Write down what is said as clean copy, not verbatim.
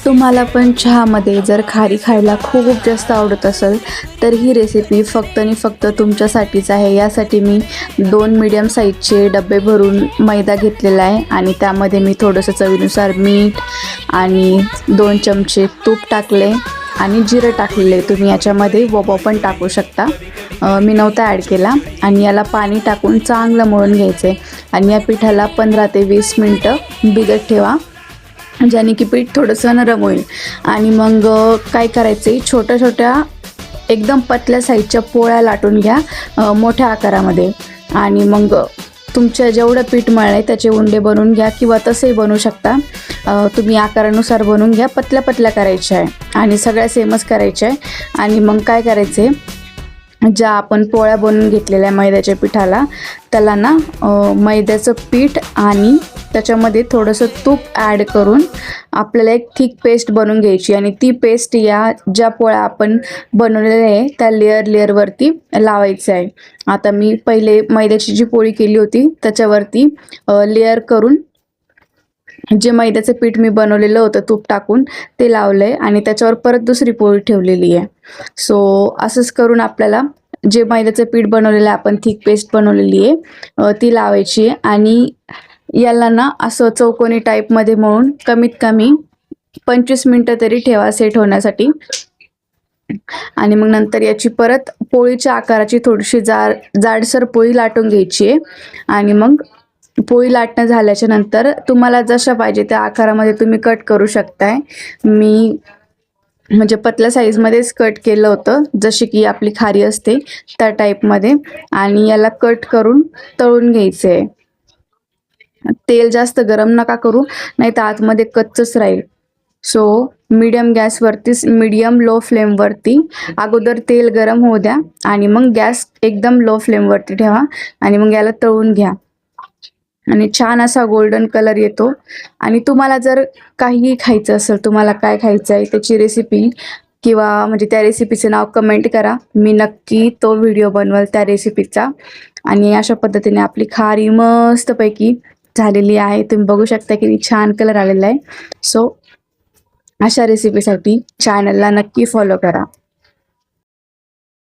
तुम्हाला पण चहामध्ये जर खारी खायला खूप जास्त आवडत असेल तर ही रेसिपी फक्त आणि फक्त तुमच्यासाठीच आहे। यासाठी मी 2 मीडियम साईजचे डबे भरून मैदा घेतलेला आहे आणि त्यामध्ये मी थोडंसं चवीनुसार मीठ आणि 2 चमचे तूप टाकले आणि जिरं टाकलेले। तुम्ही याच्यामध्ये ओवा पण टाकू शकता, मी नव्हता ॲड केला। आणि याला पाणी टाकून चांगलं मळून घ्यायचे आणि या पिठाला 15 ते 20 मिनटं भिजत ठेवा, ज्याने की पीठ थोडंसं नरम होईल। आणि मग काय करायचं आहे, छोट्या छोट्या एकदम पतल्या साईजच्या पोळ्या लाटून घ्या मोठ्या आकारामध्ये। आणि मग तुमच्या जेवढं पीठ मळलं आहे त्याचे उंडे बनवून घ्या किंवा तसेही बनवू शकता, तुम्ही आकारानुसार बनवून घ्या। पतल्या पतल्या करायच्या आहे आणि सगळ्या सेमच करायच्या आहे। आणि मग काय करायचं आहे, ज्या आपण पोळ्या बनवून घेतलेल्या मैद्याच्या पिठाला त्याला ना मैद्याचं पीठ आणि त्याच्यामध्ये थोडंसं तूप ॲड करून आपल्याला एक थिक पेस्ट बनवून घ्यायची आणि ती पेस्ट या ज्या पोळ्या आपण बनवलेल्या आहे त्या लेअरवरती लावायचं आहे। आता मी पहिले मैद्याची जी पोळी केली होती त्याच्यावरती लेअर करून जे मैद्याचं पीठ मी बनवलेलं होतं तूप टाकून ते लावलं आहे आणि त्याच्यावर परत दुसरी पोळी ठेवलेली आहे। सो असंच करून आपल्याला जे मैद्याचं पीठ बनवलेलं आहे आपण थिक पेस्ट बनवलेली आहे ती लावायची आहे आणि याला ना असं चौकोनी टाईपमध्ये मळून कमीत कमी 25 मिनटं तरी ठेवा सेट होण्यासाठी। आणि मग नंतर याची परत पोळीच्या आकाराची थोडीशी जाडसर पोळी लाटून घ्यायची आहे आणि मग पोळी लाटणं झाल्याच्या नंतर तुम्हाला जशा पाहिजे त्या आकारामध्ये तुम्ही कट करू शकताय। मी म्हणजे पतल्या साईजमध्येच कट केलं होतं, जशी की आपली खारी असते त्या टाईपमध्ये। आणि याला कट करून तळून घ्यायचं आहे। तेल जास्त गरम नका करू, नाही तर आतमध्ये कच्चच राहील। सो मीडियम लो फ्लेमवरती अगोदर तेल गरम होऊ द्या आणि मग गॅस एकदम लो फ्लेमवरती ठेवा आणि मग याला तळून घ्या आणि छान असा गोल्डन कलर येतो। आणि तुम्हाला जर काहीही खायचं असेल, तुम्हाला काय खायचं आहे त्याची रेसिपी किंवा म्हणजे त्या रेसिपीचं नाव कमेंट करा, मी नक्की तो व्हिडिओ बनवल त्या रेसिपीचा। आणि अशा पद्धतीने आपली खारी मस्तपैकी झालेली आहे, तुम्ही बघू शकता किती छान कलर आलेला आहे। सो अशा रेसिपीसाठी चॅनलला नक्की फॉलो करा।